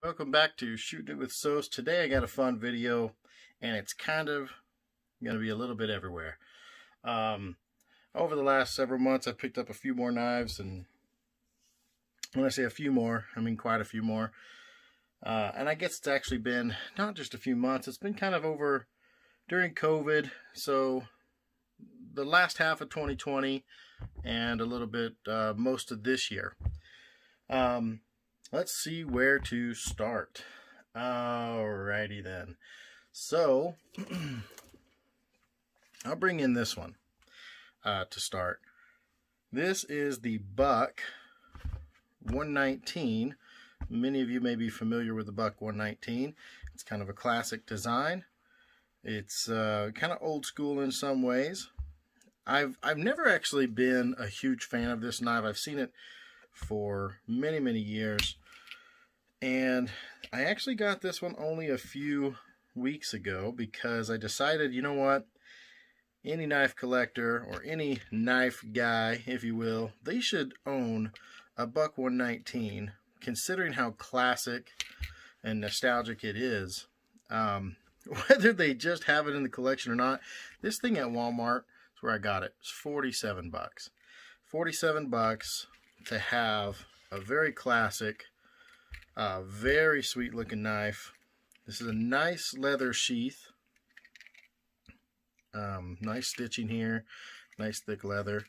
Welcome back to Shooting It with Sos. Today I got a fun video, and it's kind of going to be a little bit everywhere. Over the last several months, I've picked up a few more knives, and when I say a few more, I mean quite a few more. And I guess it's actually been not just a few months, it's been kind of over during COVID, so the last half of 2020 and a little bit most of this year. Let's see where to start. Alrighty then. So, I'll bring in this one to start. This is the Buck 119. Many of you may be familiar with the Buck 119. It's kind of a classic design. It's kind of old school in some ways. I've never actually been a huge fan of this knife. I've seen it for many years, and I actually got this one only a few weeks ago because I decided, you know what, any knife collector or any knife guy, if you will, they should own a Buck 119, considering how classic and nostalgic it is. Whether they just have it in the collection or not, this thing at Walmart is where I got it. It's 47 bucks. 47 bucks to have a very classic, very sweet looking knife. This is a nice leather sheath. Nice stitching here, nice thick leather.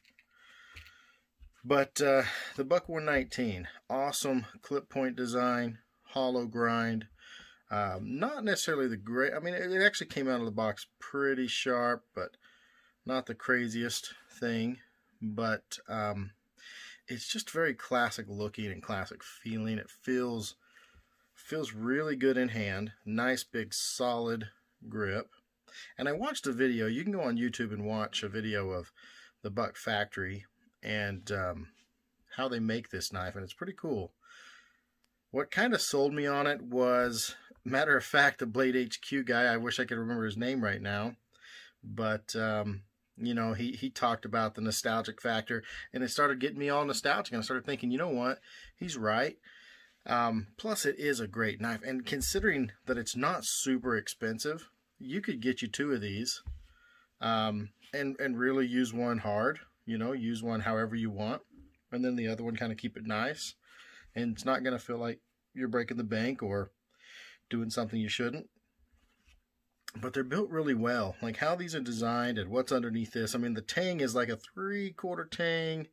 But the Buck 119, awesome clip point design, hollow grind. Not necessarily the great, I mean, it actually came out of the box pretty sharp, but not the craziest thing. But it's just very classic looking and classic feeling. It feels really good in hand. Nice big solid grip. And I watched a video. You can go on YouTube and watch a video of the Buck factory and how they make this knife, and it's pretty cool. What kind of sold me on it was, matter of fact, the Blade HQ guy. I wish I could remember his name right now, but you know, he talked about the nostalgic factor, and it started getting me all nostalgic, and I started thinking, you know what, he's right. Plus, it is a great knife, and considering that it's not super expensive, you could get you two of these, and really use one hard. You know, use one however you want, and then the other one kind of keep it nice, and it's not going to feel like you're breaking the bank or doing something you shouldn't. But they're built really well. Like how these are designed and what's underneath this. I mean, the tang is like a 3/4 tang.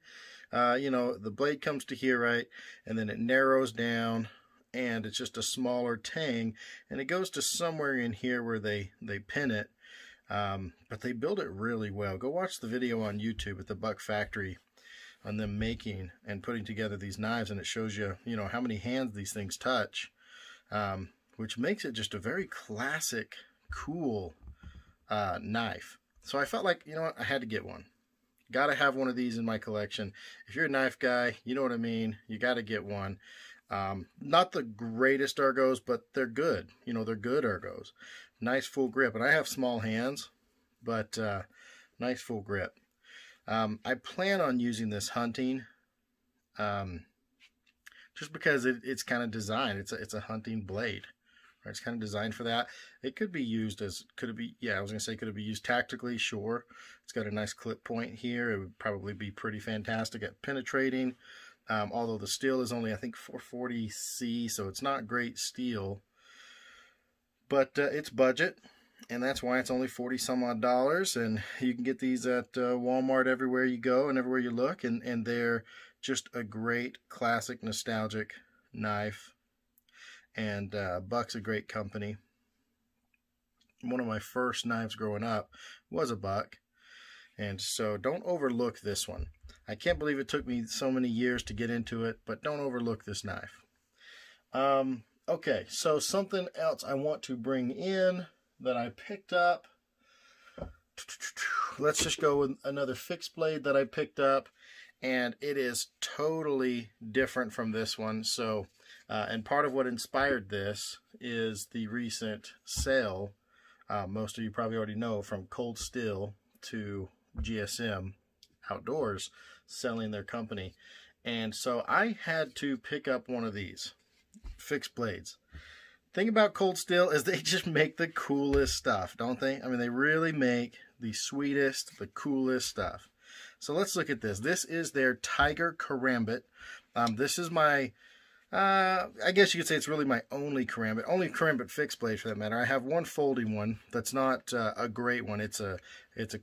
You know, the blade comes to here, right? And then it narrows down, and it's just a smaller tang. And it goes to somewhere in here where they pin it. But they build it really well. Go watch the video on YouTube at the Buck factory on them making and putting together these knives, and it shows you, you know, how many hands these things touch, which makes it just a very classic, cool knife. So I felt like, you know what, I had to get one. Got to have one of these in my collection. If you're a knife guy, you know what I mean. You got to get one. Not the greatest ergos, but they're good. You know, they're good ergos. Nice full grip, and I have small hands, but nice full grip. I plan on using this hunting, just because it's kind of designed. It's a hunting blade. Right? It's kind of designed for that. It could be used as, could it be, yeah, I was going to say, could it be used tactically? Sure. It's got a nice clip point here. It would probably be pretty fantastic at penetrating, although the steel is only, I think, 440C, so it's not great steel. But it's budget, and that's why it's only 40 some odd dollars, and you can get these at Walmart everywhere you go and everywhere you look, and they're just a great classic nostalgic knife. And Buck's a great company. One of my first knives growing up was a Buck, and so don't overlook this one. I can't believe it took me so many years to get into it, but don't overlook this knife. Okay, so something else I want to bring in that I picked up. Let's just go with another fixed blade that I picked up, and it is totally different from this one. So, and part of what inspired this is the recent sale. Most of you probably already know, from Cold Steel to GSM Outdoors selling their company. And so I had to pick up one of these. fixed blades. Thing about Cold Steel is they just make the coolest stuff, don't they? I mean, they really make the sweetest, the coolest stuff. So let's look at this. This is their Tiger Karambit. This is my, I guess you could say it's really my only Karambit fixed blade for that matter. I have one folding one that's not a great one. It's a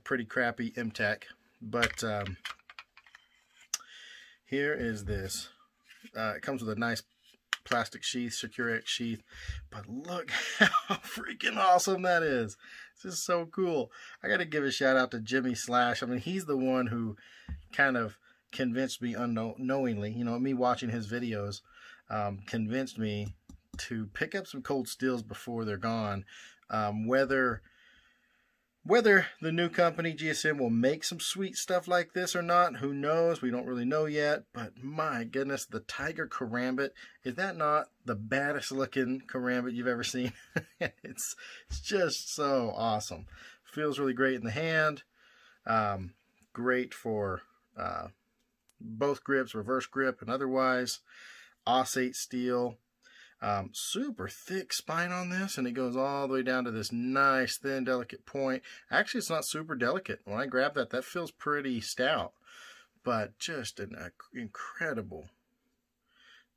pretty crappy M-Tech. But here is this. It comes with a nice plastic sheath, Secure-X sheath, but look how freaking awesome that is. This is so cool. I got to give a shout out to Jimmy Slash. I mean, he's the one who kind of convinced me unknowingly, you know, me watching his videos, convinced me to pick up some Cold Steels before they're gone. Whether the new company, GSM, will make some sweet stuff like this or not, who knows? We don't really know yet. But my goodness, the Tiger Karambit, is that not the baddest looking Karambit you've ever seen? It's just so awesome. Feels really great in the hand. Great for both grips, reverse grip and otherwise. Aussate steel. Super thick spine on this, and it goes all the way down to this nice thin delicate point. Actually, it's not super delicate. When I grab that feels pretty stout, but just an incredible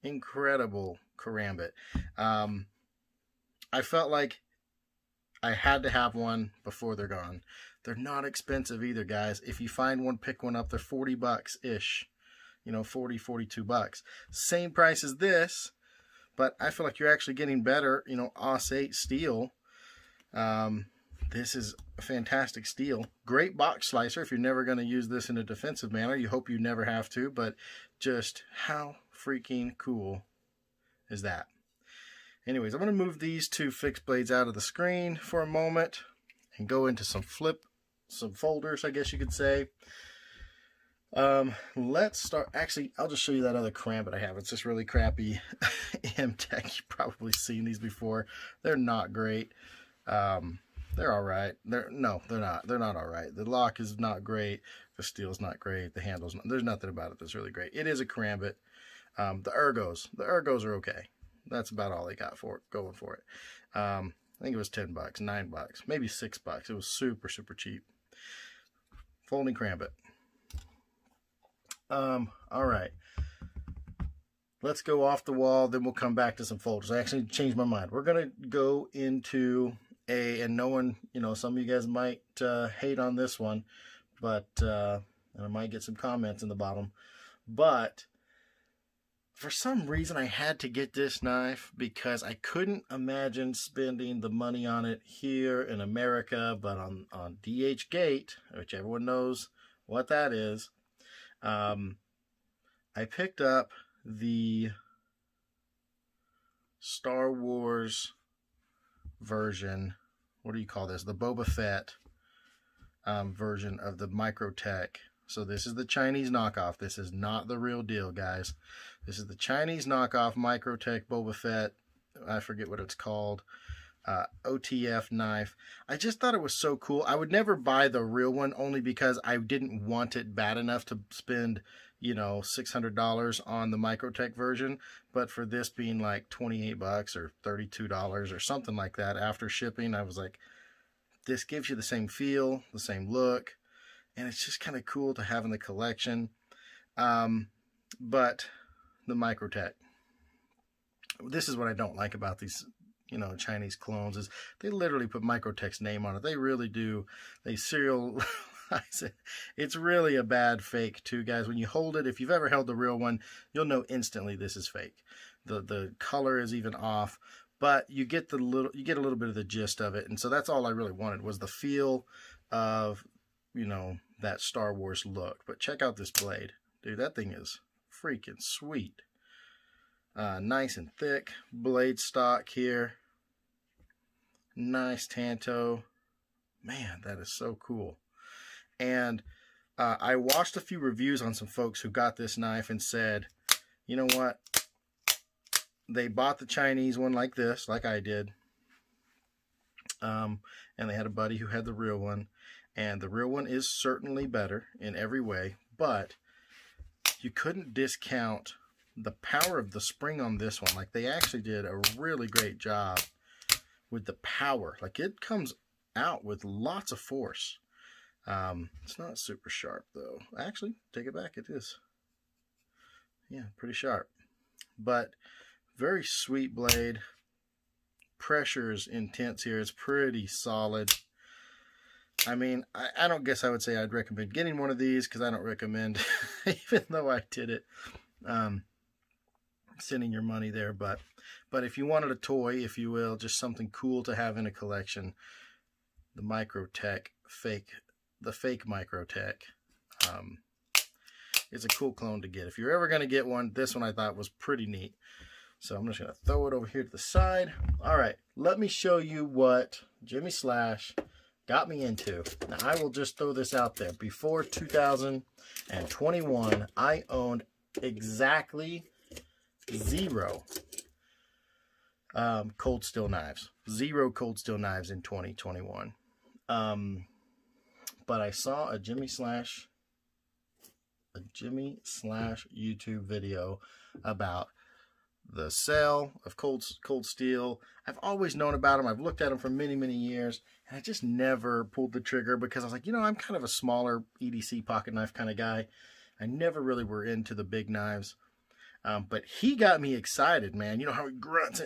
Karambit. I felt like I had to have one before they're gone. They're not expensive either, guys. If you find one, pick one up. They're 40 bucks ish, you know, 40, 42 bucks. Same price as this. But I feel like you're actually getting better, you know, Aussate steel. This is a fantastic steel. Great box slicer if you're never going to use this in a defensive manner. You hope you never have to, but just how freaking cool is that? Anyways, I'm going to move these two fixed blades out of the screen for a moment and go into some folders, I guess you could say. Let's start. Actually, I'll just show you that other Karambit I have. It's this really crappy M-Tech. You've probably seen these before. They're not great. They're all right. They're not. They're not all right. The lock is not great. The steel's not great. The handle's not. There's nothing about it that's really great. It is a Karambit. The ergos are okay. That's about all they got going for it. I think it was 10 bucks, 9 bucks, maybe 6 bucks. It was super cheap. Folding Karambit. All right, let's go off the wall, then we'll come back to some folders. I actually changed my mind. We're going to go into and no one, you know, some of you guys might hate on this one, but, and I might get some comments in the bottom, but for some reason I had to get this knife because I couldn't imagine spending the money on it here in America, but on DHgate, which everyone knows what that is. I picked up the Star Wars version. What do you call this? The Boba Fett version of the Microtech. So this is the Chinese knockoff. This is not the real deal, guys. This is the Chinese knockoff Microtech Boba Fett. I forget what it's called. OTF knife. I just thought it was so cool. I would never buy the real one only because I didn't want it bad enough to spend, you know, $600 on the Microtech version. But for this being like 28 bucks or $32 or something like that after shipping, I was like, this gives you the same feel, the same look, and it's just kind of cool to have in the collection. But the Microtech, this is what I don't like about these, you know, Chinese clones, is they literally put Microtech's name on it. They really do. They serialize it. It's really a bad fake too, guys. When you hold it, if you've ever held the real one, you'll know instantly this is fake. The color is even off, but you get a little bit of the gist of it. And so that's all I really wanted, was the feel of, you know, that Star Wars look. But check out this blade. Dude, that thing is freaking sweet. Nice and thick blade stock here. Nice Tanto. Man, that is so cool. And I watched a few reviews on some folks who got this knife and said, you know what? They bought the Chinese one like this, like I did. And they had a buddy who had the real one. And the real one is certainly better in every way. But you couldn't discount the power of the spring on this one, like they actually did a really great job with the power. Like it comes out with lots of force. It's not super sharp though. Actually, take it back, it is. Yeah, pretty sharp. But very sweet blade. Pressure is intense here. It's pretty solid. I mean, I don't guess I would say I'd recommend getting one of these, because I don't recommend, even though I did it, sending your money there. But if you wanted a toy, if you will, just something cool to have in a collection, the Microtech the fake Microtech is a cool clone to get. If you're ever going to get one, this one I thought was pretty neat. So I'm just going to throw it over here to the side. All right, let me show you what Jimmy Slash got me into. Now, I will just throw this out there. Before 2021, I owned exactly 0 Cold Steel knives. 0 Cold Steel knives in 2021. But I saw a Jimmy Slash YouTube video about the sale of cold steel. I've always known about them. I've looked at them for many, many years, and I just never pulled the trigger because I was like, you know, I'm kind of a smaller EDC pocket knife kind of guy. I never really were into the big knives. But he got me excited, man. You know how he grunts.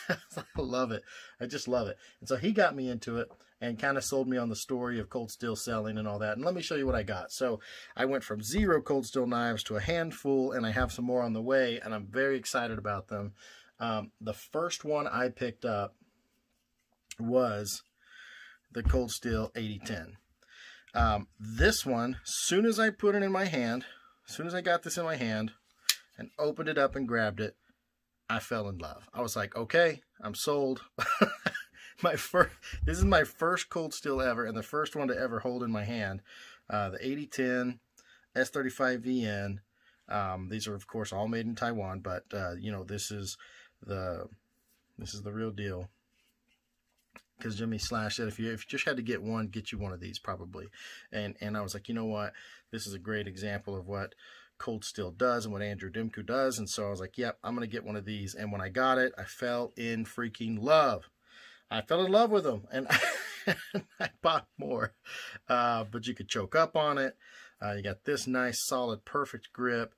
I love it. I just love it. And so he got me into it and kind of sold me on the story of cold steel selling and all that. And let me show you what I got. So I went from 0 cold steel knives to a handful, and I have some more on the way, and I'm very excited about them. The first one I picked up was the Cold Steel 8010. This one, soon as I put it in my hand, as soon as I got this in my hand and opened it up and grabbed it, I fell in love. I was like, okay, I'm sold. This is my first cold steel ever, and the first one to ever hold in my hand. The 8010 S35VN. These are, of course, all made in Taiwan, but you know, this is the real deal. Because Jimmy Slash said if you just had to get one, get you one of these probably. And I was like, you know what? This is a great example of what cold steel does and what Andrew Dimku does. And so I was like, yep, I'm going to get one of these. And when I got it, I fell in freaking love. I fell in love with them, and I bought more. But you could choke up on it. You got this nice, solid, perfect grip.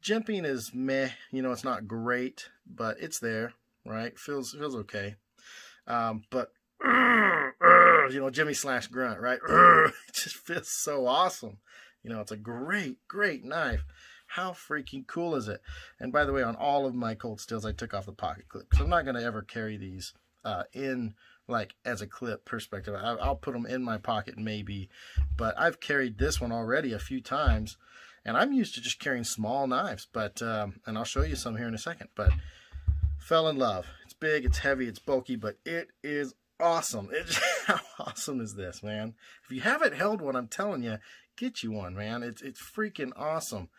Jimping is meh. You know, it's not great, but it's there, right? Feels okay. But you know, Jimmy Slash grunt, right? It just feels so awesome. You know, it's a great knife. How freaking cool is it? And by the way, on all of my cold steels, I took off the pocket clip, because I'm not going to ever carry these in like as a clip perspective. I'll put them in my pocket maybe, but I've carried this one already a few times, and I'm used to just carrying small knives. But and I'll show you some here in a second. But fell in love. It's big, it's heavy, it's bulky, but it is awesome. How awesome is this, man? If you haven't held one, I'm telling you, get you one, man. It's freaking awesome.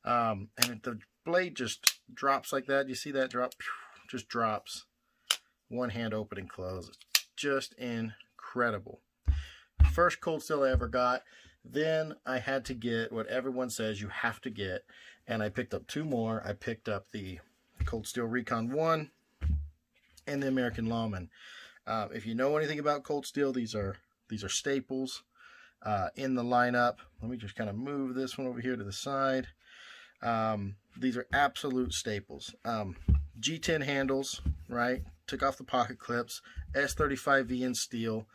And the blade just drops like that. You see that drop? Just drops. One hand open and close. It's just incredible. First cold steel I ever got. Then I had to get what everyone says you have to get, and I picked up 2 more. I picked up the Cold Steel Recon 1 and the American Lawman. If you know anything about cold steel, these are staples in the lineup. Let me just kind of move this one over here to the side. These are absolute staples. G10 handles, right? Took off the pocket clips. S35VN steel.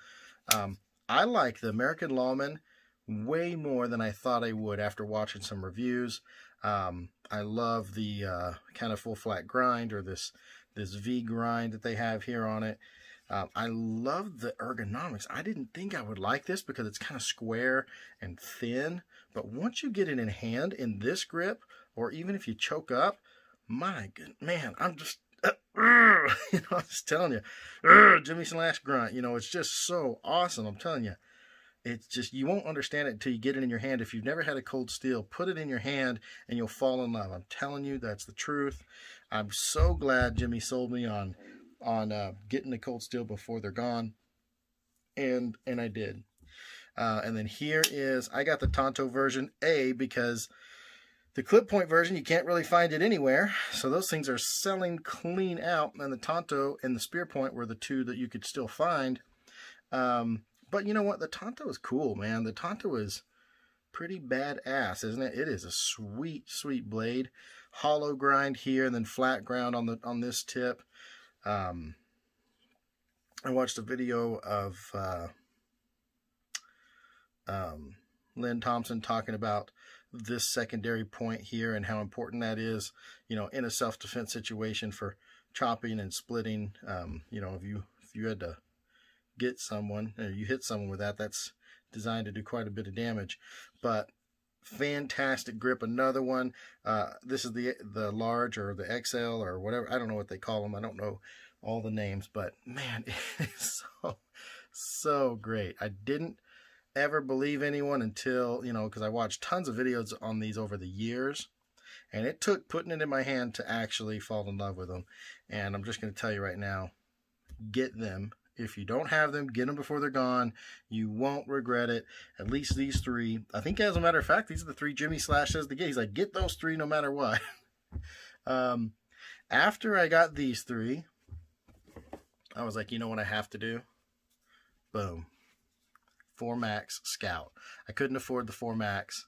I like the American Lawman way more than I thought I would after watching some reviews. I love the kind of full flat grind, or this V grind that they have here on it. I love the ergonomics. I didn't think I would like this because it's kind of square and thin, but once you get it in hand in this grip, or even if you choke up, my good man, I'm just you know, I'm just telling you, Jimmy Slash grunt. You know, it's just so awesome. I'm telling you, it's just, you won't understand it until you get it in your hand. If you've never had a cold steel, put it in your hand and you'll fall in love. I'm telling you, that's the truth. I'm so glad Jimmy sold me on getting the cold steel before they're gone, and I did. And then here is, I got the Tonto version A because The clip point version, you can't really find it anywhere. So those things are selling clean out. And the Tonto and the Spear Point were the two that you could still find. But you know what? The Tonto is cool, man. The Tonto is pretty badass, isn't it? It is a sweet, sweet blade. Hollow grind here and then flat ground on this tip. I watched a video of Lynn Thompson talking about this secondary point here and how important that is, you know, in a self-defense situation for chopping and splitting. You know, if you had to get someone, or you hit someone with that, that's designed to do quite a bit of damage. But fantastic grip. Another one. This is the large or the XL or whatever. I don't know what they call them. I don't know all the names, but man, it is so great. I didn't ever believe anyone until, you know, because I watched tons of videos on these over the years, and it took putting it in my hand to actually fall in love with them. And I'm just going to tell you right now, get them. If you don't have them, get them before they're gone. You won't regret it. At least these three. I think, as a matter of fact, these are the three Jimmy Slash says to get. He's like, get those three no matter what. After I got these three, I was like, you know what I have to do? Boom. 4 Max Scout. I couldn't afford the 4 Max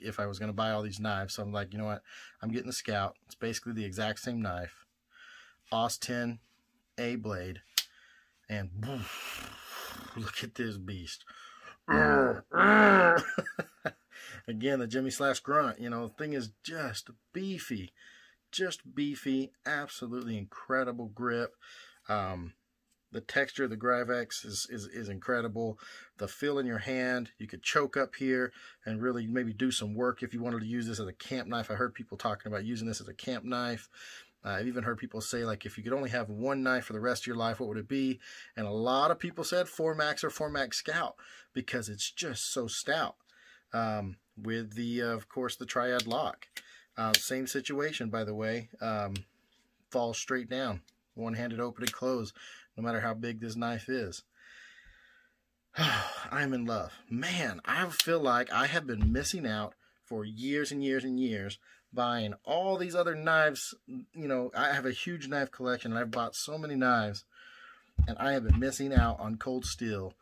if I was going to buy all these knives. So I'm like, you know what? I'm getting the Scout. It's basically the exact same knife. AUS-10 A blade. And look at this beast. Again, the Jimmy Slash grunt. You know, the thing is just beefy. Just beefy. Absolutely incredible grip. The texture of the Gryvex is incredible. The feel in your hand, you could choke up here and really maybe do some work if you wanted to use this as a camp knife. I heard people talking about using this as a camp knife. I've even heard people say, like, if you could only have one knife for the rest of your life, what would it be? And a lot of people said 4 Max or 4 Max Scout because it's just so stout. With the, of course, the Triad lock. Same situation, by the way. Falls straight down. One-handed open and close, no matter how big this knife is. I'm in love. Man, I feel like I have been missing out for years and years and years buying all these other knives. You know, I have a huge knife collection, and I've bought so many knives, and I have been missing out on Cold Steel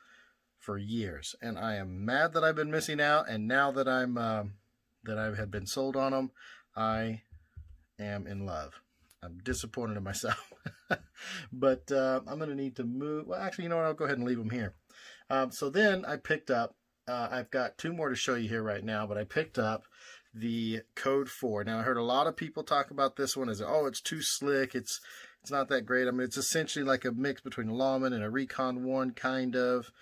for years. And I am mad that I've been missing out, and now that that I have been sold on them, I am in love. I'm disappointed in myself. But I'm going to need to move. Well, actually, you know what? I'll go ahead and leave them here. So then I picked up, I've got 2 more to show you here right now, but I picked up the Code 4. Now, I heard a lot of people talk about this one as, oh, it's too slick. It's not that great. I mean, it's essentially like a mix between a Lawman and a Recon 1, kind of.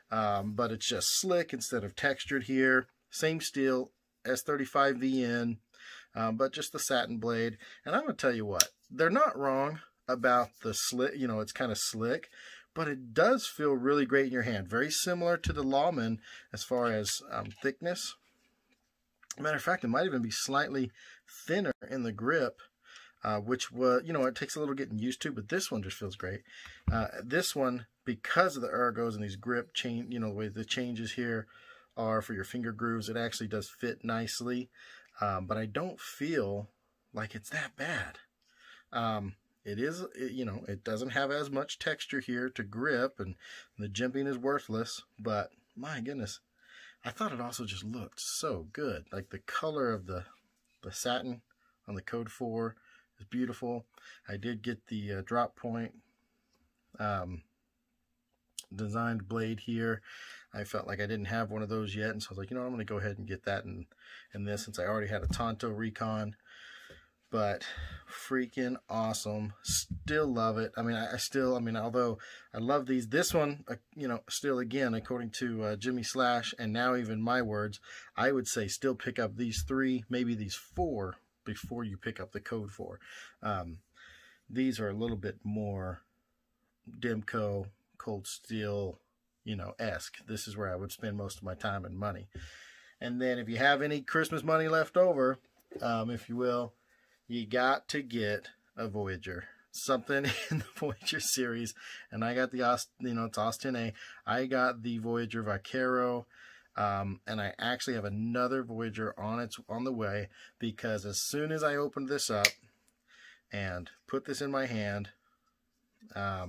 But it's just slick instead of textured here. Same steel, S35VN, but just the satin blade. And I'm going to tell you what, they're not wrong about the slick. You know, it's kind of slick, but it does feel really great in your hand. Very similar to the Lawman as far as thickness. Matter of fact, it might even be slightly thinner in the grip, which was, you know, it takes a little getting used to, but this one just feels great. This one, because of the ergos and these grip chain, you know, the way the changes here are for your finger grooves, it actually does fit nicely. But I don't feel like it's that bad. You know, it doesn't have as much texture here to grip, and the jimping is worthless, but my goodness, I thought it also just looked so good. Like the color of the satin on the Code 4 is beautiful. I did get the drop point designed blade here. I felt like I didn't have one of those yet, and so I was like, you know, I'm going to go ahead and get that in this, since I already had a Tonto Recon. But freaking awesome. Still love it. I mean, although I love these, this one, you know, still, again, according to Jimmy Slash, and now even my words, I would say still pick up these 3, maybe these 4, before you pick up the Code 4. These are a little bit more Demko, Cold Steel, you know, esque. This is where I would spend most of my time and money. And then if you have any Christmas money left over, if you will, you got to get a Voyager. Something in the Voyager series. And I got the, you know, it's AUS-10A. I got the Voyager Vaquero. And I actually have another Voyager on the way, because as soon as I opened this up and put this in my hand, I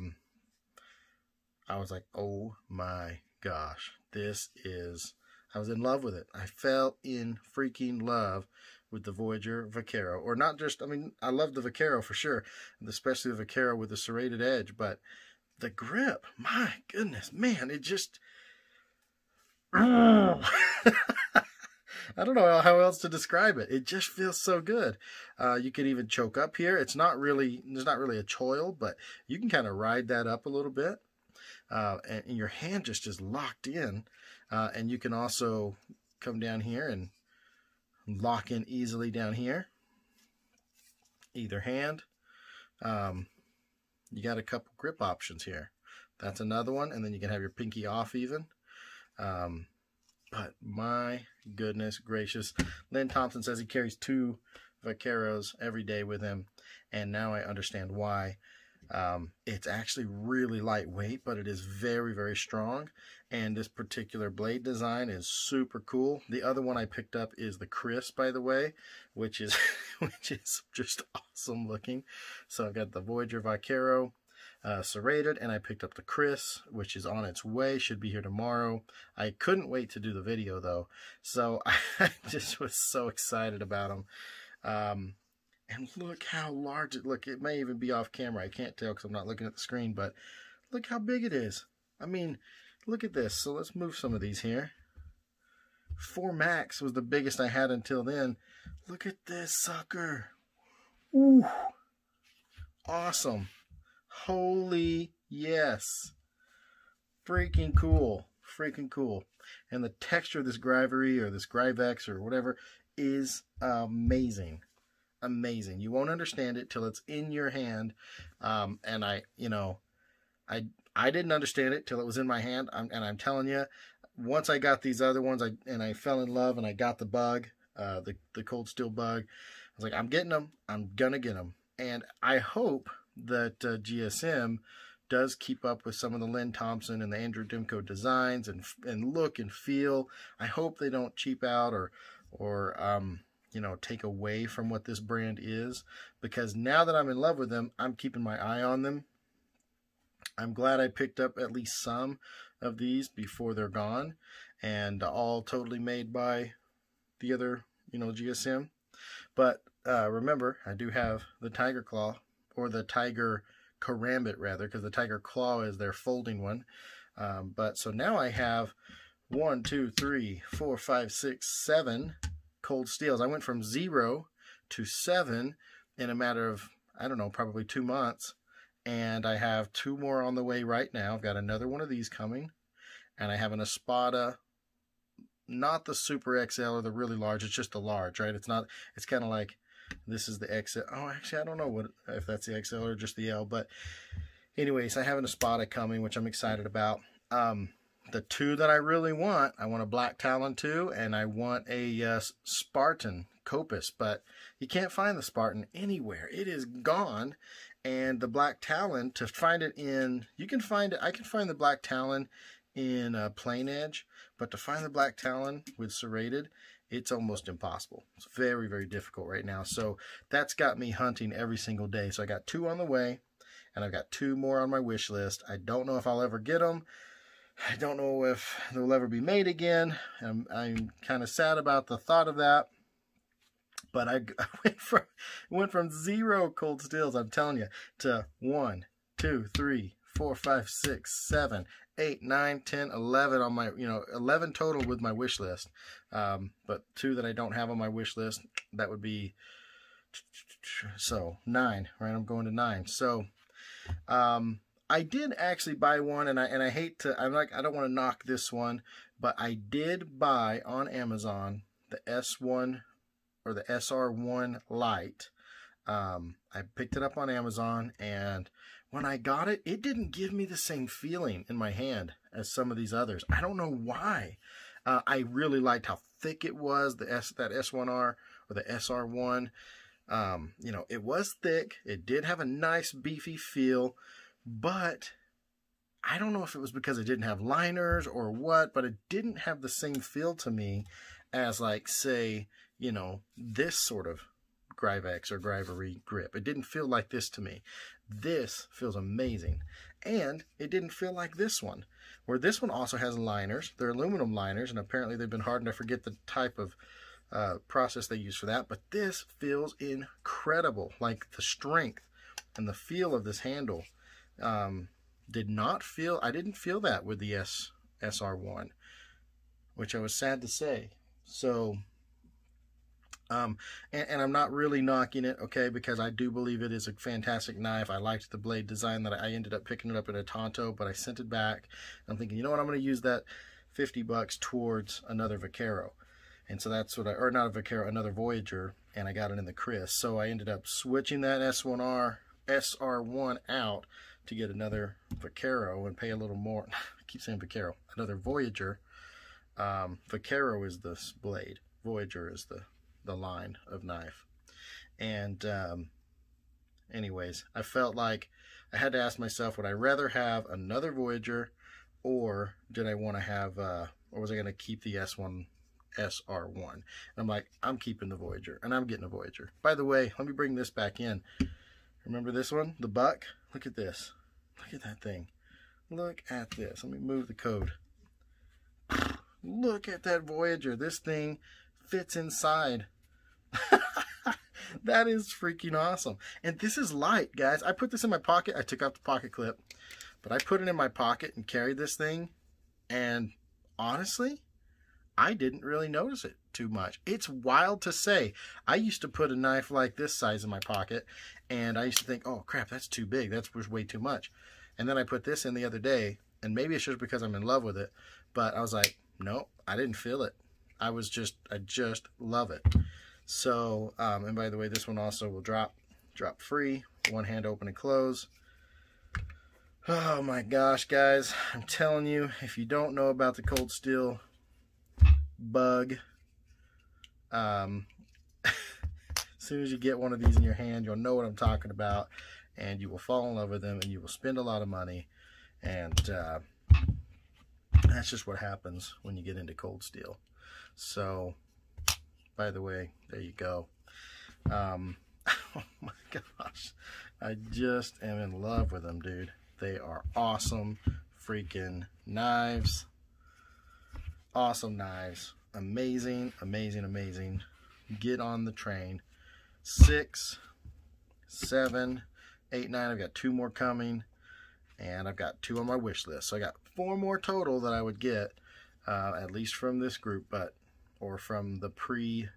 was like, oh my gosh, I was in love with it. I fell in freaking love with the Voyager Vaquero. Or not just, I mean, I love the Vaquero for sure, especially the Vaquero with the serrated edge, but the grip, my goodness, man, it just... I don't know how else to describe it. It just feels so good. You can even choke up here. There's not really a choil, but you can kind of ride that up a little bit. And your hand just is locked in. And you can also come down here and lock in easily down here. Either hand. You got a couple grip options here. That's another one. And then you can have your pinky off even. But my goodness gracious, Len Thompson says he carries 2 Vaqueros every day with him, and now I understand why. It's actually really lightweight, but it is very, very strong, and this particular blade design is super cool. The other one I picked up is the Chris, by the way, which is just awesome looking. So I've got the Voyager Vaquero, serrated, and I picked up the Chris, which is on its way, should be here tomorrow. I couldn't wait to do the video though, so I just was so excited about them. And look how large it may even be off camera, I can't tell because I'm not looking at the screen, but look how big it is. I mean, look at this. So let's move some of these here. 4 Max was the biggest I had until then. Look at this sucker. Ooh, awesome. Holy yes. Freaking cool. Freaking cool. And the texture of this Gryvery or this Gryvex or whatever is amazing. Amazing. You won't understand it till it's in your hand. And I didn't understand it till it was in my hand. And I'm telling you, once I got these other ones, I fell in love and I got the bug, the Cold Steel bug. I was like, I'm getting them. I'm gonna get them. And I hope that GSM does keep up with some of the Len Thompson and the Andrew Dimko designs and look and feel. I hope they don't cheap out or take away from what this brand is, because now that I'm in love with them, I'm keeping my eye on them. I'm glad I picked up at least some of these before they're gone, and all totally made by the other, GSM. But remember, I do have the Tiger Claw, or the Tiger Karambit rather, because the Tiger Claw is their folding one. But so now I have 1, 2, 3, 4, 5, 6, 7 Cold Steels. I went from 0 to 7 in a matter of, I don't know, probably 2 months. And I have 2 more on the way right now. I've got another one of these coming. And I have an Espada, not the Super XL or the really large. It's just the large, right? It's kind of like, this is the XL. Oh, actually, I don't know if that's the XL or just the L. But anyways, I have an Espada coming, which I'm excited about. The 2 that I really want, I want a Black Talon 2, and I want a Spartan Copus. But you can't find the Spartan anywhere. It is gone. And the Black Talon, to find it in, you can find it. I can find the Black Talon in plain edge, but to find the Black Talon with serrated, it's almost impossible. It's very, very difficult right now. So that's got me hunting every single day. So I got 2 on the way, and I've got 2 more on my wish list. I don't know if I'll ever get them. I don't know if they'll ever be made again. I'm kind of sad about the thought of that. But I went from 0 Cold Steels, I'm telling you, to 1, 2, 3, 4, 5, 6, 7, 8, 9, 10, 11 on my, 11 total with my wish list. But 2 that I don't have on my wish list, that would be, so 9, right? I'm going to 9. So, I did actually buy one, and I hate to, I don't want to knock this one, but I did buy on Amazon the S1 or the SR1 Lite. I picked it up on Amazon, and when I got it, it didn't give me the same feeling in my hand as some of these others. I don't know why. I really liked how thick it was, that S1R or the SR1. It was thick. It did have a nice beefy feel, but I don't know if it was because it didn't have liners or what, but it didn't have the same feel to me as, like, say, you know, this sort of Gryvex or Gryvery grip. It didn't feel like this to me. This feels amazing. And it didn't feel like this one, where this one also has liners. They're aluminum liners, and apparently they've been hardened. I forget the type of process they use for that, but this feels incredible. Like, the strength and the feel of this handle did not feel, I didn't feel that with the SR1, which I was sad to say. So and I'm not really knocking it, okay, because I do believe it is a fantastic knife. I liked the blade design that I ended up picking it up in a Tonto, but I sent it back. I'm thinking, you know what, I'm going to use that $50 towards another Vaquero. And so that's what I, or not a Vaquero, another Voyager, and I got it in the Chris. So I ended up switching that SR1 out to get another Vaquero and pay a little more. I keep saying Vaquero, another Voyager. Vaquero is this blade. Voyager is the line of knife. And anyways, I felt like I had to ask myself, would I rather have another Voyager, or did I want to have or was I going to keep the SR1? And I'm like, I'm keeping the Voyager, and I'm getting a Voyager. By the way, let me bring this back in. Remember this one, the Buck? Look at this. Look at that thing. Look at this. Let me move the code. Look at that Voyager. This thing fits inside. That is freaking awesome. And this is light, guys. I put this in my pocket. I took out the pocket clip, but I put it in my pocket and carried this thing, and honestly, I didn't really notice it too much. It's wild to say. I used to put a knife like this size in my pocket, and I used to think, oh crap, that's too big. That's way too much. And then I put this in the other day, and maybe it's just because I'm in love with it, but I was like, no, I didn't feel it. I just love it. So, and by the way, this one also will drop free, one hand open and close. Oh my gosh, guys, I'm telling you, if you don't know about the Cold Steel Bug, as soon as you get one of these in your hand, you'll know what I'm talking about, and you will fall in love with them, and you will spend a lot of money, and that's just what happens when you get into Cold Steel. So, by the way, there you go. Oh my gosh, I just am in love with them, dude. They are awesome freaking knives. Awesome knives. Amazing, amazing, amazing. Get on the train. 6, 7, 8, 9. I've got 2 more coming, and I've got 2 on my wish list. So I got 4 more total that I would get, at least from this group, but or from the pre-merger,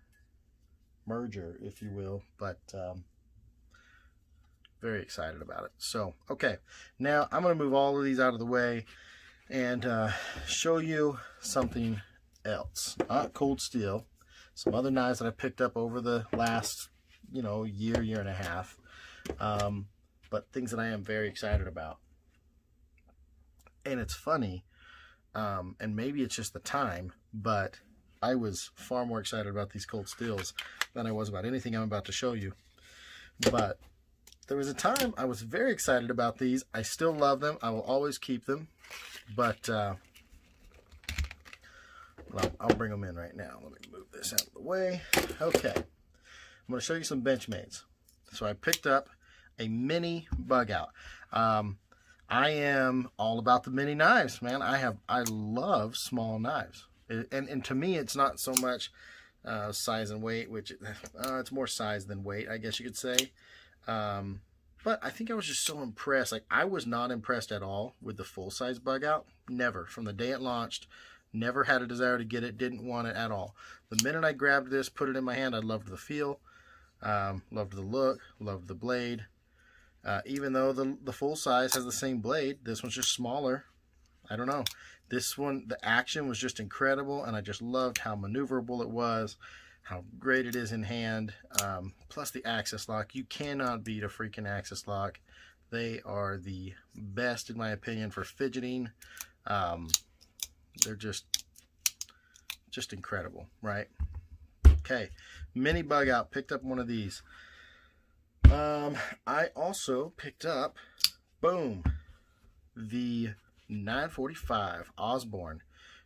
if you will. But very excited about it. So, okay, now I'm going to move all of these out of the way and show you something else. Not Cold Steel. Some other knives that I picked up over the last, year and a half. But things that I am very excited about. And it's funny, and maybe it's just the time, but I was far more excited about these Cold Steels than I was about anything I'm about to show you. But there was a time I was very excited about these. I still love them. I will always keep them. But well, I'll bring them in right now. Let me move this out of the way. Okay. I'm going to show you some Benchmades. So I picked up a mini bug out. I am all about the mini knives, man. I love small knives. And to me, it's not so much size and weight, which it's more size than weight, I guess you could say. But I think I was just so impressed. Like, I was not impressed at all with the full-size bug out. Never. From the day it launched, never had a desire to get it, didn't want it at all. The minute I grabbed this, put it in my hand, I loved the feel, loved the look, loved the blade. Even though the full size has the same blade, this one's just smaller. I don't know. This one, the action was just incredible, and I just loved how maneuverable it was, how great it is in hand, plus the axis lock. You cannot beat a freaking axis lock. They are the best, in my opinion, for fidgeting. They're just incredible, right? Okay, mini bug out. Picked up one of these. I also picked up, boom, the 945 Osborne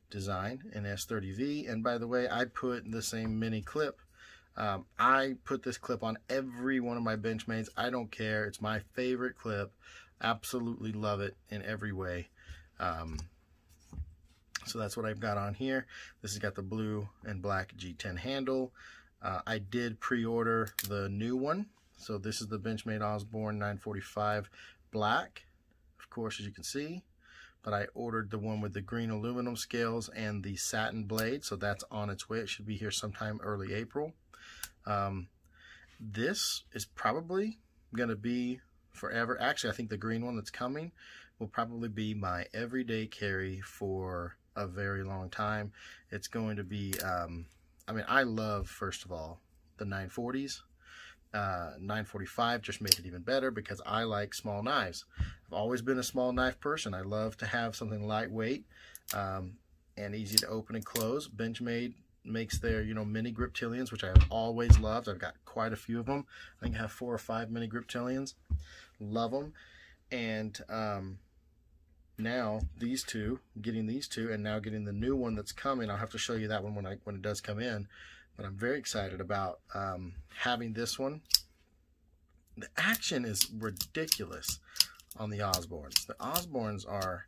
design in S30V. And by the way, I put the same mini clip. I put this clip on every one of my Benchmades. I don't care. It's my favorite clip. Absolutely love it in every way. So that's what I've got on here. This has got the blue and black G10 handle. I did pre-order the new one. So this is the Benchmade Osborne 945 black, of course, as you can see. But I ordered the one with the green aluminum scales and the satin blade, so that's on its way. It should be here sometime early April. This is probably going to be forever. Actually, I think the green one that's coming will probably be my everyday carry for a very long time. It's going to be, I mean, I love, first of all, the 940s. 945 just made it even better because I like small knives. I've always been a small knife person. I love to have something lightweight and easy to open and close. Benchmade makes their, you know, mini Griptilians, which I have always loved. I've got quite a few of them. I think I have 4 or 5 mini Griptilians. Love them. And now these two, getting these two, and now getting the new one that's coming. I'll have to show you that one when it does come in. But I'm very excited about having this one. The action is ridiculous on the Osbornes. The Osbornes are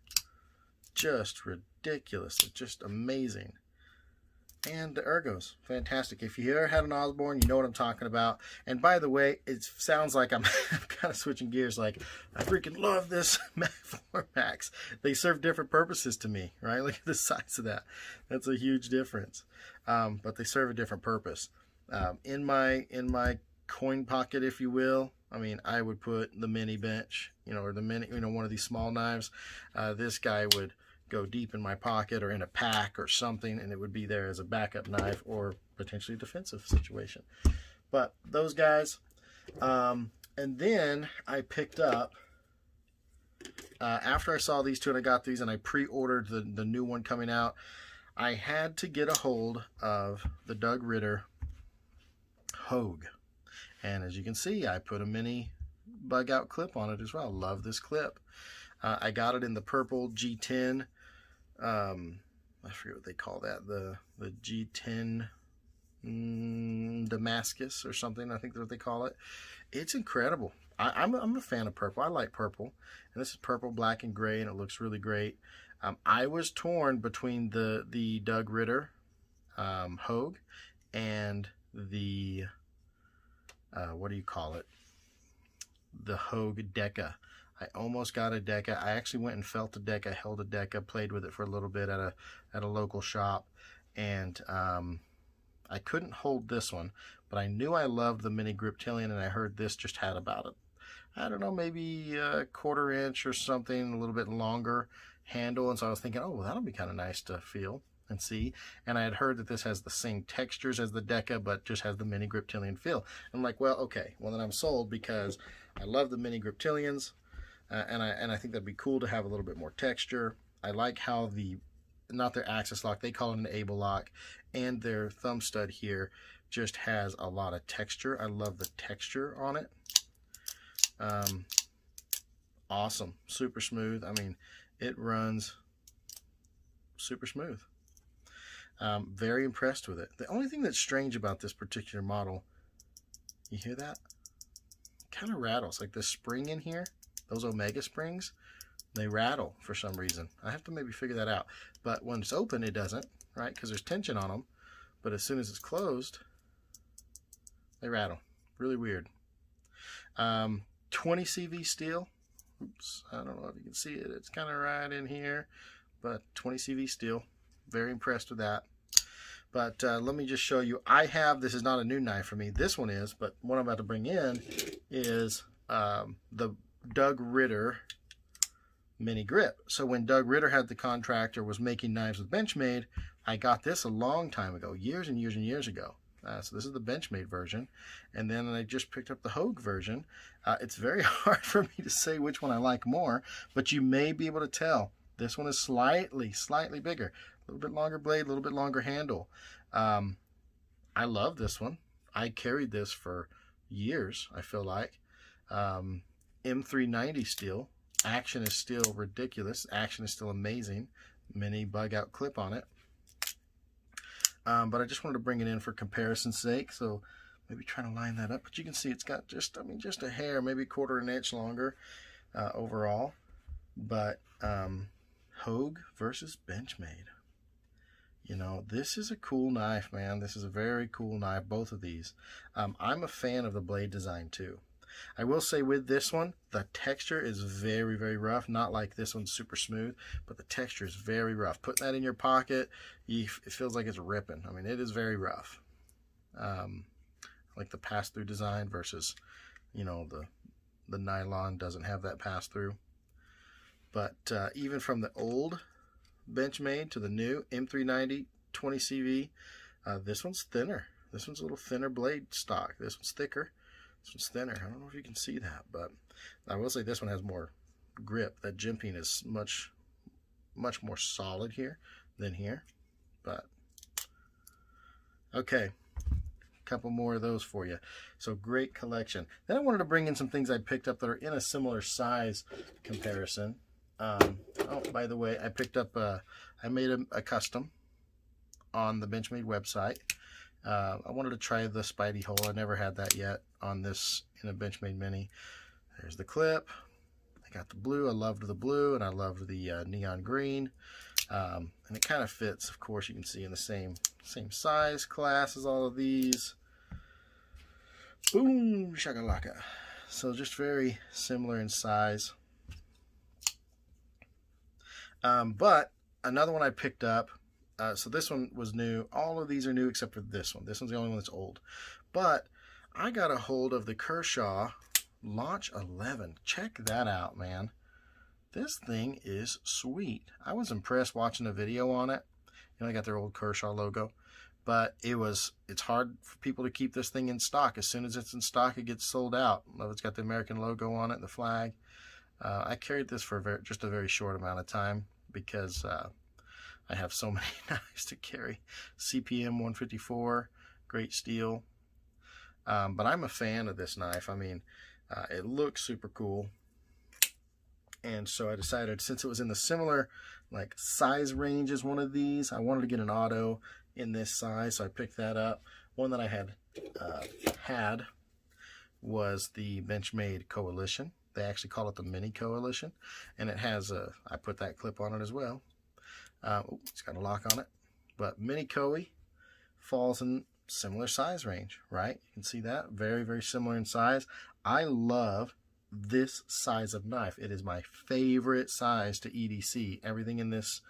just ridiculous. They're just amazing. And the ergos, fantastic. If you ever had an Osborne, you know what I'm talking about. And by the way, it sounds like I'm kind of switching gears. Like, I freaking love this Max. They serve different purposes to me, right? Look at the size of that. That's a huge difference. But they serve a different purpose. In my coin pocket, if you will, I mean, I would put the mini bench, you know, or the mini, you know, one of these small knives. This guy would go deep in my pocket or in a pack or something, and it would be there as a backup knife or potentially a defensive situation. But those guys, and then I picked up, after I saw these two and I got these and I pre-ordered the new one coming out, I had to get a hold of the Doug Ritter Hogue. And as you can see, I put a mini bug out clip on it as well. Love this clip. I got it in the purple G10. I forget what they call that. The G10 Damascus or something. I think that's what they call it. It's incredible. I'm a fan of purple. I like purple. And this is purple, black, and gray, and it looks really great. I was torn between the Doug Ritter Hogue and the what do you call it? The Hogue Deca. I almost got a Deca. I actually went and felt a Deca, held a Deca, played with it for a little bit at a local shop, and I couldn't hold this one, but I knew I loved the mini Griptilian, and I heard this just had about it. I don't know, maybe a 1/4 inch or something, a little bit longer handle, and so I was thinking, oh, well, that'll be kind of nice to feel and see. And I had heard that this has the same textures as the Deca, but just has the mini Griptilian feel. I'm like, well, okay, well then I'm sold because I love the mini Griptilians. And I think that'd be cool to have a little bit more texture. I like how not their axis lock, they call it an able lock, and their thumb stud here just has a lot of texture. I love the texture on it. Awesome, super smooth. I mean, it runs super smooth. Very impressed with it. The only thing that's strange about this particular model, you hear that? Kind of rattles, like the spring in here. Those Omega springs, they rattle for some reason. I have to maybe figure that out. But when it's open, it doesn't, right? Because there's tension on them. But as soon as it's closed, they rattle. Really weird. 20 CV steel. Oops, I don't know if you can see it. It's kind of right in here. But 20 CV steel. Very impressed with that. But let me just show you. I have, this is not a new knife for me. This one is, but what I'm about to bring in is the Doug Ritter mini grip. So when Doug Ritter had the contract or was making knives with Benchmade, I got this a long time ago, years and years and years ago. So this is the Benchmade version, and then I just picked up the Hogue version. It's very hard for me to say which one I like more, but you may be able to tell. This one is slightly bigger, a little bit longer blade, a little bit longer handle. I love this one. I carried this for years, I feel like. M390 steel, Action is still ridiculous. Action is still amazing. Mini bug out clip on it. But I just wanted to bring it in for comparison's sake. So maybe try to line that up. But you can see it's got just, I mean, just a hair, maybe 1/4 inch longer overall. But Hogue versus Benchmade. You know, this is a cool knife, man. This is a very cool knife, both of these. I'm a fan of the blade design too. I will say with this one, the texture is very, very rough. Not like this one's super smooth, but the texture is very rough. Putting that in your pocket, it feels like it's ripping. I mean, it is very rough. Like the pass-through design versus, you know, the nylon doesn't have that pass-through. But even from the old Benchmade to the new M390 20CV, this one's thinner. This one's a little thinner blade stock. This one's thicker. This one's thinner. I don't know if you can see that, but I will say this one has more grip. That jimping is much more solid here than here. But okay, a couple more of those for you. So great collection. Then I wanted to bring in some things I picked up that are in a similar size comparison. Oh, by the way, I picked up I made a custom on the Benchmade website. I wanted to try the Spidey hole. I never had that yet on this in a Benchmade Mini. There's the clip. I got the blue. I loved the blue, and I loved the neon green. And it kind of fits, of course, you can see in the same size class as all of these. Boom, shakalaka. So just very similar in size. But another one I picked up, so this one was new. All of these are new except for this one. This one's the only one that's old. But I got a hold of the Kershaw Launch 11. Check that out, man. This thing is sweet. I was impressed watching a video on it. You know, they got their old Kershaw logo. But it's hard for people to keep this thing in stock. As soon as it's in stock, it gets sold out. It's got the American logo on it, the flag. I carried this for just a very short amount of time because I have so many knives to carry. CPM 154, great steel. But I'm a fan of this knife. I mean, it looks super cool. And so I decided, since it was in the similar like size range as one of these, I wanted to get an auto in this size, so I picked that up. One that I had was the Benchmade Coalition. They actually call it the Mini Coalition, and it has I put that clip on it as well. It's got a lock on it, but Mini Coe falls in similar size range, right? You can see that, very, very similar in size. I love this size of knife. It is my favorite size to EDC. Everything in this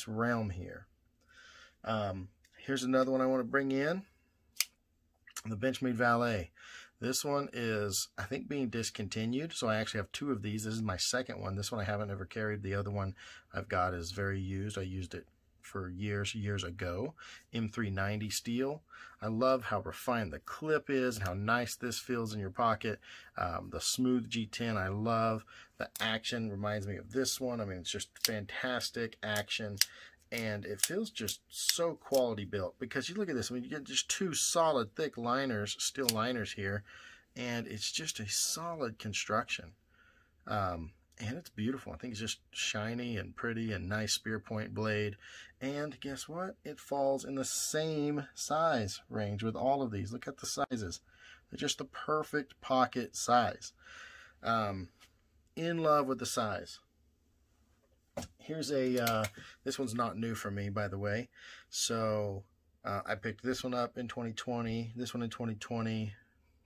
realm here. Here's another one I want to bring in, the Benchmade Valet. This one is, I think, being discontinued, so I actually have two of these. This is my second one. This one I haven't ever carried. The other one I've got is very used. I used it for years ago. M390 steel. I love how refined the clip is and how nice this feels in your pocket. The smooth G10 I love. The action reminds me of this one. I mean, it's just fantastic action. And it feels just so quality built, because you look at this, I mean, you get just two solid thick liners, steel liners here, and it's just a solid construction. And it's beautiful. I think it's just shiny and pretty and nice spear point blade. And guess what? It falls in the same size range with all of these. Look at the sizes. They're just the perfect pocket size. In love with the size. Here's this one's not new for me, by the way. So I picked this one up in 2020, this one in 2020,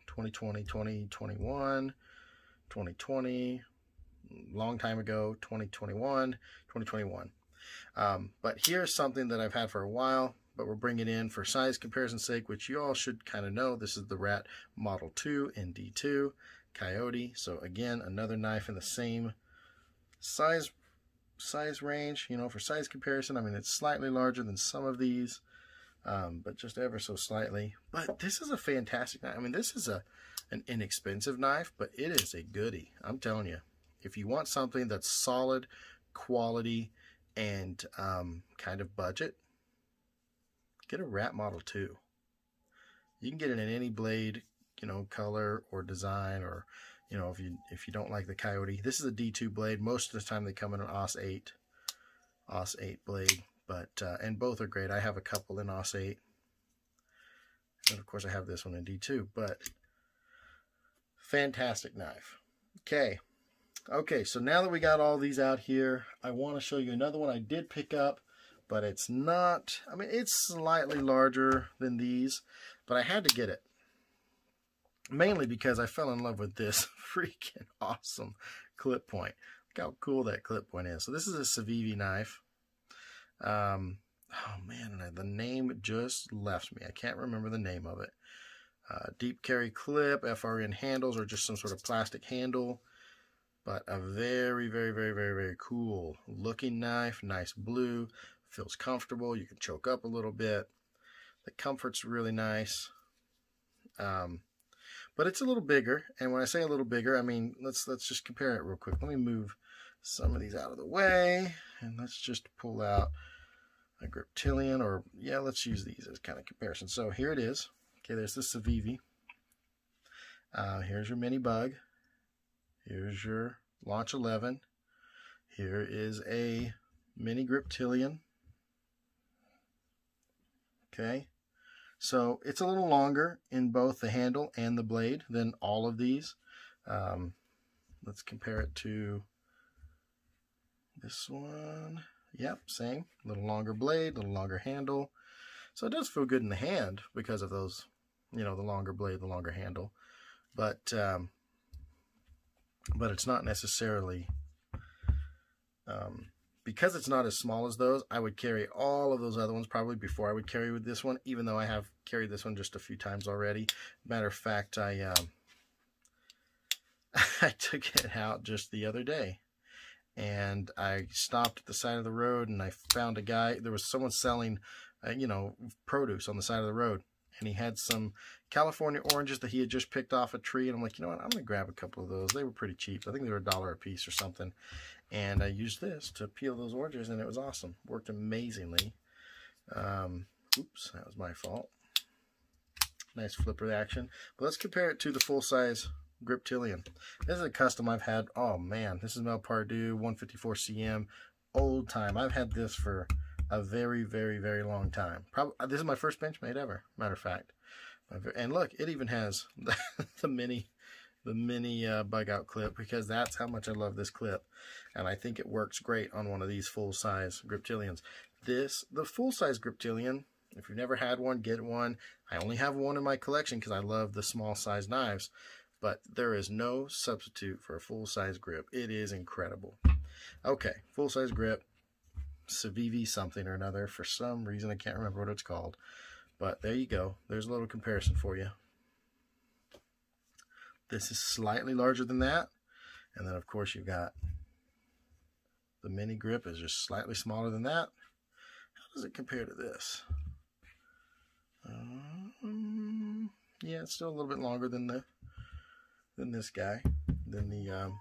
2020, 2021, 2020, long time ago, 2021, 2021. But here's something that I've had for a while, but we're bringing in for size comparison's sake, which you all should kind of know. This is the Rat Model 2 ND2 Coyote. So again, another knife in the same size range, you know, for size comparison. I mean, it's slightly larger than some of these, but just ever so slightly. But this is a fantastic knife. I mean, this is an inexpensive knife, but it is a goodie. I'm telling you, if you want something that's solid, quality, and kind of budget, get a Rat Model 2. You can get it in any blade, you know, color or design, or, you know, if you don't like the Coyote. This is a D2 blade. Most of the time they come in an AUS 8 blade, but and both are great. I have a couple in AUS 8, and of course I have this one in D2. But fantastic knife. Okay, so now that we got all these out here, I want to show you another one I did pick up, but it's not, I mean, it's slightly larger than these, but I had to get it. Mainly because I fell in love with this freaking awesome clip point. Look how cool that clip point is. So this is a Civivi knife. Oh man, the name just left me. I can't remember the name of it. Deep carry clip, FRN handles, or just some sort of plastic handle. But a very, very, very, very, very cool looking knife. Nice blue. Feels comfortable. You can choke up a little bit. The comfort's really nice. But it's a little bigger. And when I say a little bigger, I mean, let's just compare it real quick. Let me move some of these out of the way. And let's just pull out a Griptilian, or yeah, let's use these as kind of comparison. So here it is. Okay, there's the Civivi. Here's your Mini Bug. Here's your Launch 11. Here is a Mini Griptilian. Okay, so it's a little longer in both the handle and the blade than all of these. Let's compare it to this one. Yep, same. A little longer blade, a little longer handle. So it does feel good in the hand because of those, you know, the longer blade, the longer handle. But it's not necessarily, because it's not as small as those, I would carry all of those other ones probably before I would carry with this one, even though I have carried this one just a few times already. Matter of fact, I took it out just the other day, and I stopped at the side of the road, and I found a guy. There was someone selling, you know, produce on the side of the road, and he had some California oranges that he had just picked off a tree, and I'm like, you know what, I'm gonna grab a couple of those. They were pretty cheap. I think they were $1 a piece or something, and I used this to peel those oranges, and it was awesome. Worked amazingly. Oops, that was my fault. Nice flipper action. But let's compare it to the full-size Griptilian. This is a custom I've had. Oh man, this is Mel Pardue 154 CM, old time. I've had this for a very, very, very long time. Probably this is my first Benchmade ever, matter of fact. And look, it even has the mini bug out clip, because that's how much I love this clip, and I think it works great on one of these full-size Griptilians. The full-size Griptilian, if you've never had one, get one. I only have one in my collection because I love the small-size knives, but there is no substitute for a full-size grip. It is incredible. Okay, full-size grip, Civivi something or another. For some reason, I can't remember what it's called. But there you go. There's a little comparison for you. This is slightly larger than that. And then, of course, you've got the Mini Grip is just slightly smaller than that. How does it compare to this? Yeah, it's still a little bit longer than this guy, than the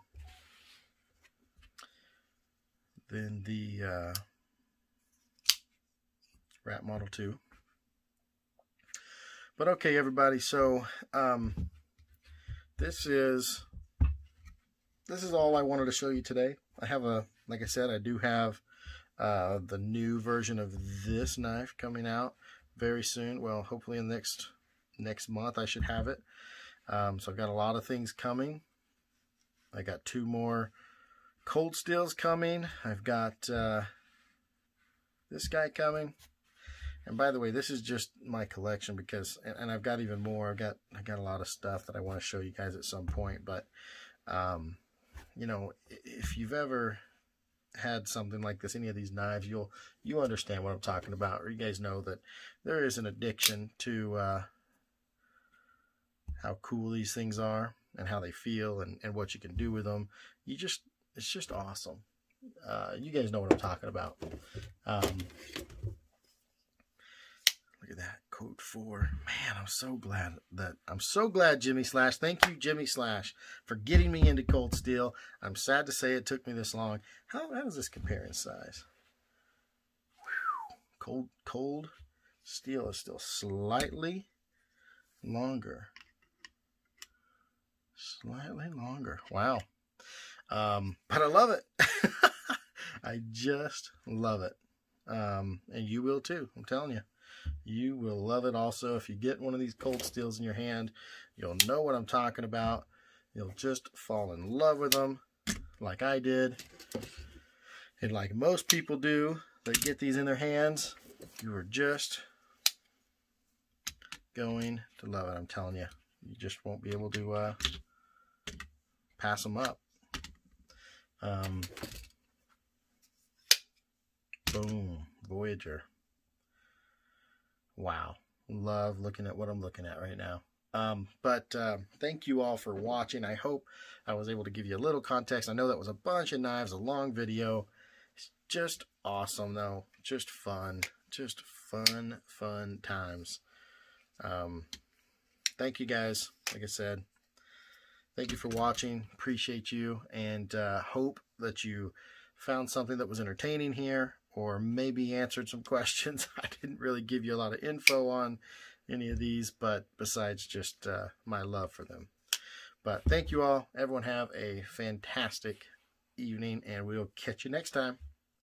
Rat Model 2. But okay, everybody, so this is all I wanted to show you today. I have like I said, I do have the new version of this knife coming out very soon. Well, hopefully in next month I should have it. So I've got a lot of things coming. I got 2 more Cold Steels coming. I've got this guy coming. And by the way, this is just my collection, because, and I've got even more. I got a lot of stuff that I want to show you guys at some point. But you know, if you've ever had something like this, any of these knives, you understand what I'm talking about, or you guys know that there is an addiction to how cool these things are and how they feel and what you can do with them. It's just awesome. You guys know what I'm talking about. Look at that, code 4. Man, I'm so glad Jimmy Slash. Thank you, Jimmy Slash, for getting me into Cold Steel. I'm sad to say it took me this long. How does this compare in size? Whew. Cold Steel is still slightly longer. Slightly longer. Wow. But I love it. I just love it. And you will too. I'm telling you. You will love it also. If you get one of these Cold Steels in your hand, you'll know what I'm talking about. You'll just fall in love with them like I did. And like most people do that get these in their hands, you are just going to love it. I'm telling you. You just won't be able to pass them up. Boom. Voyager. Wow. Love looking at what I'm looking at right now. But thank you all for watching. I hope I was able to give you a little context. I know that was a bunch of knives, a long video. It's just awesome though. Just fun. Just fun times. Thank you guys. Like I said, thank you for watching. Appreciate you, and hope that you found something that was entertaining here, or maybe answered some questions. I didn't really give you a lot of info on any of these, but besides just my love for them. But thank you all. Everyone have a fantastic evening, and we'll catch you next time.